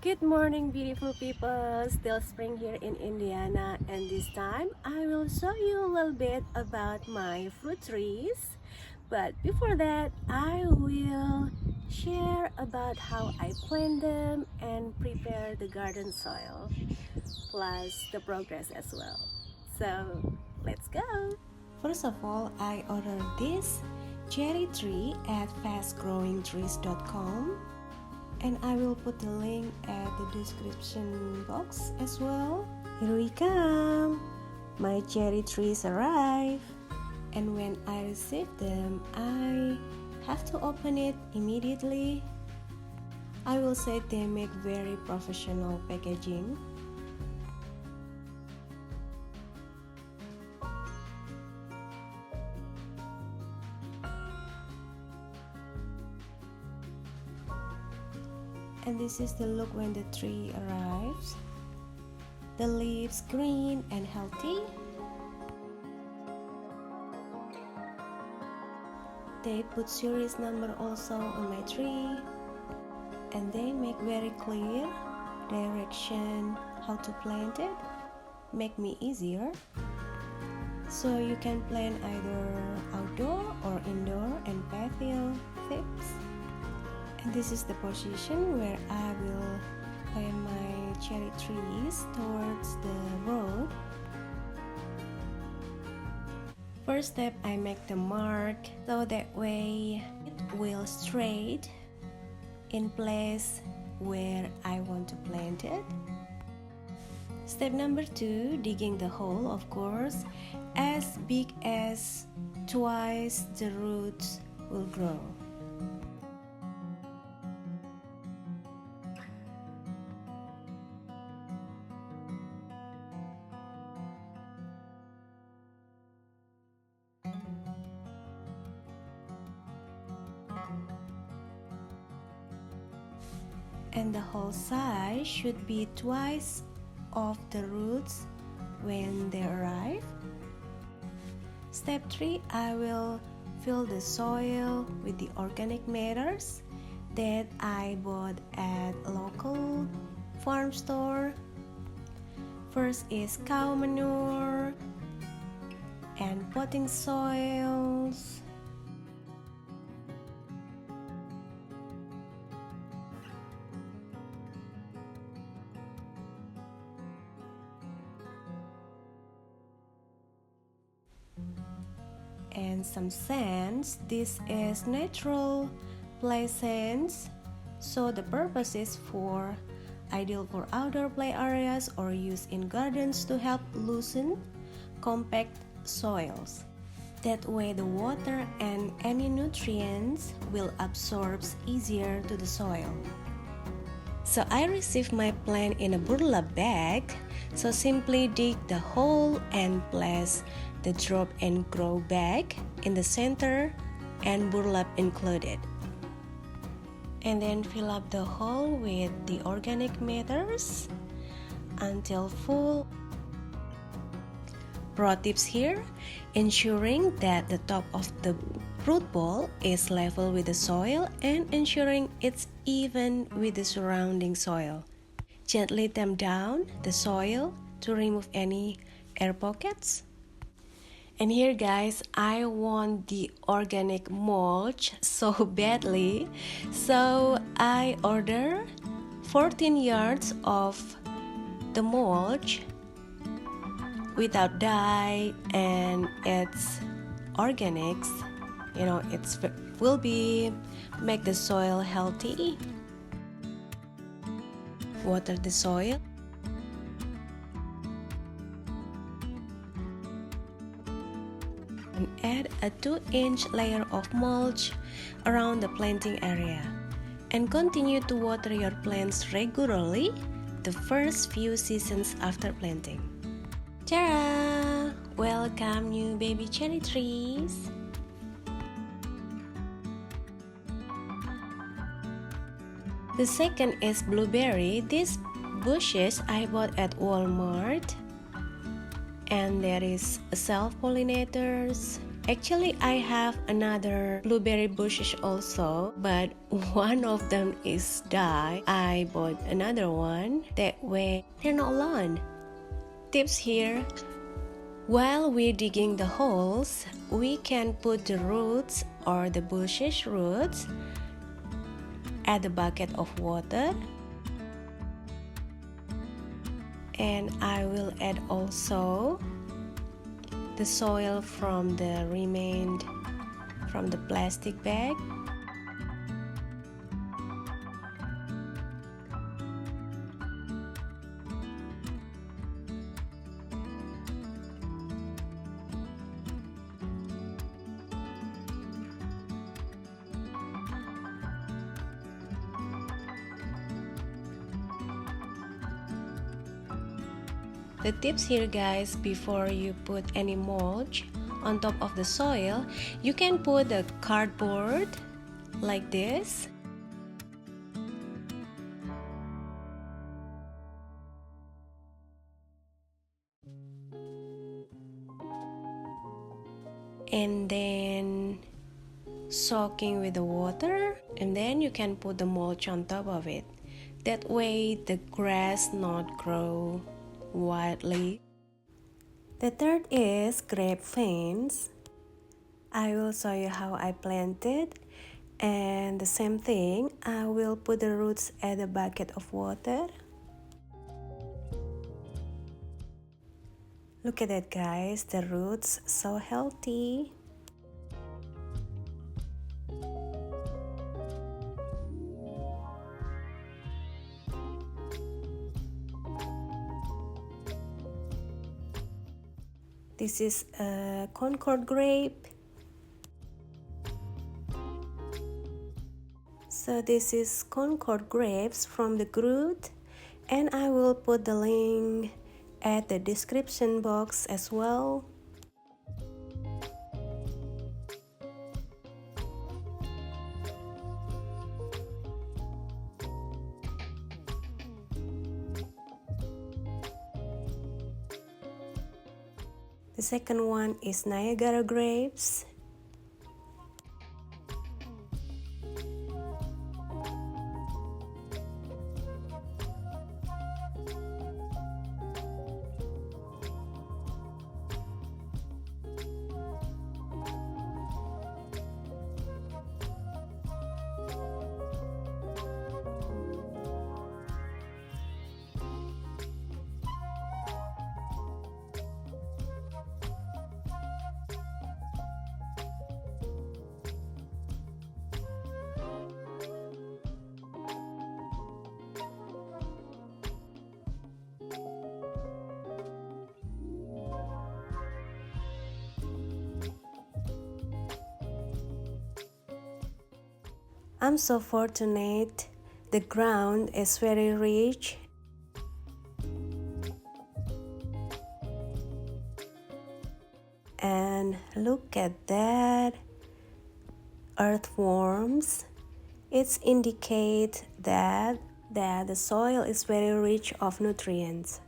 Good morning, beautiful people. Still spring here in Indiana, and this time I will show you a little bit about my fruit trees. But before that, I will share about how I plant them and prepare the garden soil, plus the progress as well. So let's go. First of all, I ordered this cherry tree at fastgrowingtrees.com, and I will put the link at the description box as well. Here we come. My cherry trees arrive, and when I receive them, I have to open it immediately. I will say they make very professional packaging. And this is the look when the tree arrives. The leaves green and healthy. They put series number also on my tree, and they make very clear direction how to plant it, make me easier. So you can plant either outdoor or indoor and patio tips. And this is the position where I will plant my cherry trees towards the road. First step, I make the mark so that way it will straight in place where I want to plant it. Step number 2, digging the hole, of course, as big as twice the roots will grow. And the whole size should be twice of the roots when they arrive. Step 3, I will fill the soil with the organic matters that I bought at a local farm store. First is cow manure and potting soils. And some sands. This is natural play sands, so the purpose is for ideal for outdoor play areas or used in gardens to help loosen compact soils. That way the water and any nutrients will absorb easier to the soil. So I received my plant in a burlap bag, so simply dig the hole and place the drop and grow bag in the center and burlap included. And then fill up the hole with the organic matters until full. Pro tips here, ensuring that the top of the fruit bowl is level with the soil and ensuring it's even with the surrounding soil. Gently tamp down the soil to remove any air pockets. And here guys, I want the organic mulch so badly, so I ordered 14 yards of the mulch without dye, and it's organics. You know, it's will be make the soil healthy. Water the soil. And add a 2-inch layer of mulch around the planting area. And continue to water your plants regularly the first few seasons after planting. Ta-da! Welcome new baby cherry trees! The second is blueberry. These bushes I bought at Walmart. And there is self-pollinators Actually, I have another blueberry bushes also, but one of them is died. I bought another one, that way they're not alone. Tips here: while we're digging the holes, we can put the roots or the bushes roots at the bucket of water, and I will add also the soil from the remained from the plastic bag. The tips here, guys, before you put any mulch on top of the soil, you can put a cardboard like this. And then soaking with the water, and then you can put the mulch on top of it. That way the grass not grow wildly. The third is grape vines. I will show you how I planted, and the same thing, I will put the roots at a bucket of water. Look at that, guys, the roots so healthy. This is a Concord grape. So this is Concord grapes from the Groot, and I will put the link at the description box as well. The second one is Niagara grapes. I'm so fortunate. The ground is very rich. And look at that. Earthworms. It indicates that the soil is very rich of nutrients.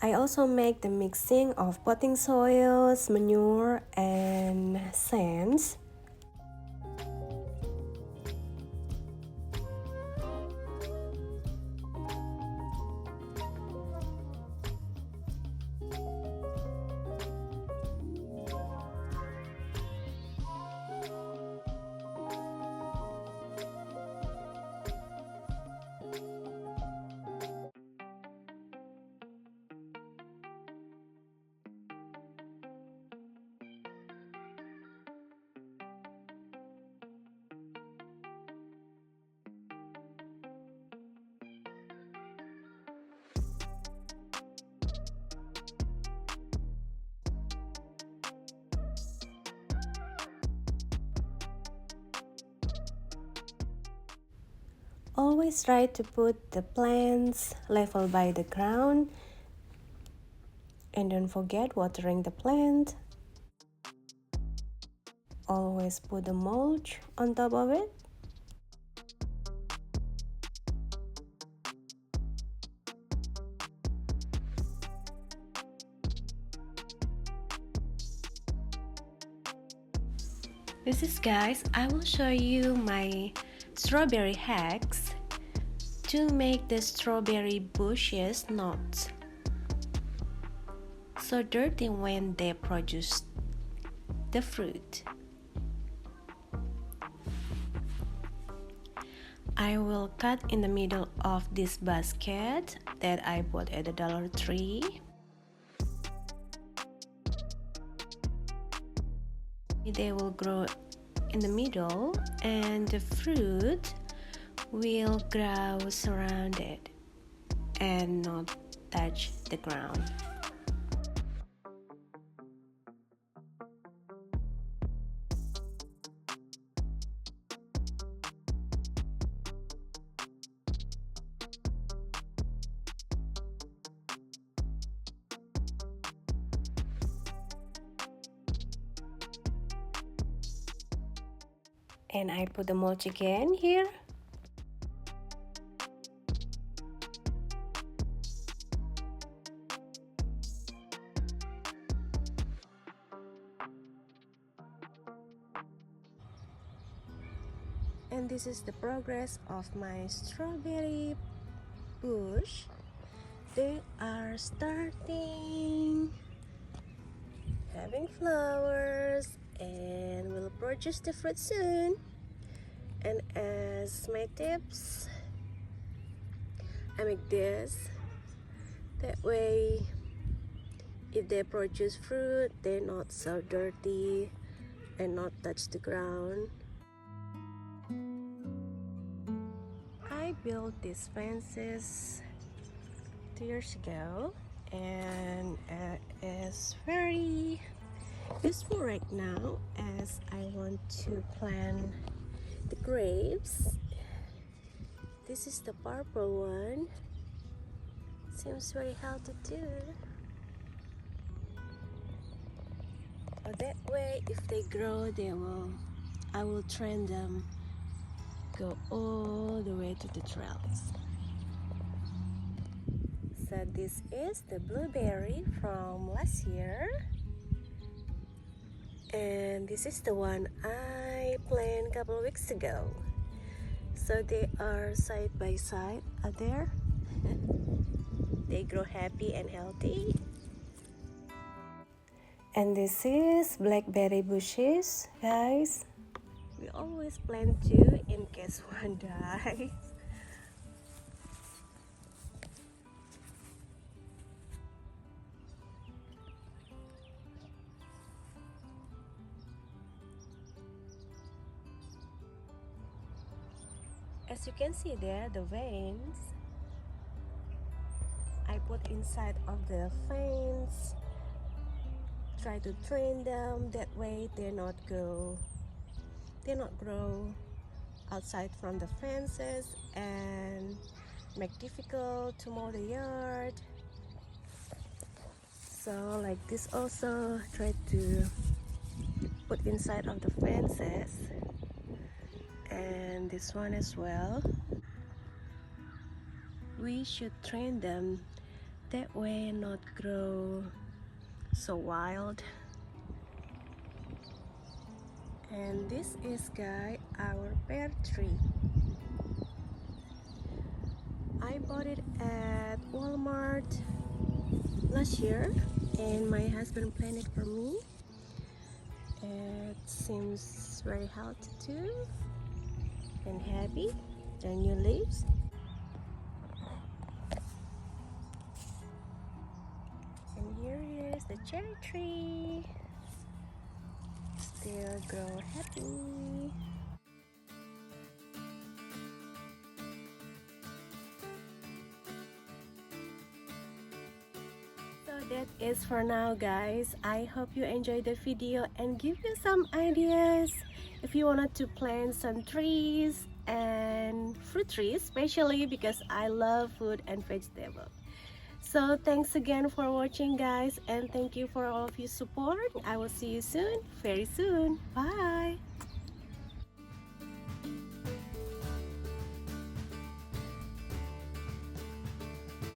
I also make the mixing of potting soils, manure, and sands. Always try to put the plants level by the ground, and don't forget watering the plant. always put the mulch on top of it. This is, guys, I will show you my strawberry hacks to make the strawberry bushes not so dirty when they produce the fruit. I will cut in the middle of this basket that I bought at the Dollar Tree. They will grow in the middle and the fruit will grow surrounded and not touch the ground. And I put the mulch again here. And this is the progress of my strawberry bush. They are starting having flowers and will produce the fruit soon. And as my tips, I make this that way if they produce fruit they're not so dirty and not touch the ground. I built these fences 2 years ago and it's very useful right now as I want to plant the grapes. This is the purple one. Seems very healthy too. That way if they grow I will train them go all the way to the trails. So this is the blueberry from last year. And this is the one I planted a couple of weeks ago. So they are side by side out there. They grow happy and healthy. And this is blackberry bushes, guys. We always plant two in case one dies. As you can see there, the veins I put inside of the fence. Try to train them that way they not grow outside from the fences and make difficult to mow the yard. So like this also try to put inside of the fences. And this one as well. We should train them that way not grow so wild. And this is, guys, our pear tree. I bought it at Walmart last year and my husband planted it for me. It seems very healthy too and happy. The new leaves. And here is the cherry tree. Still grow happy. So that is for now, guys. I hope you enjoyed the video and give you some ideas if you wanted to plant some trees and fruit trees, especially because I love food and vegetables. So thanks again for watching, guys, and thank you for all of your support. I will see you soon, very soon. Bye.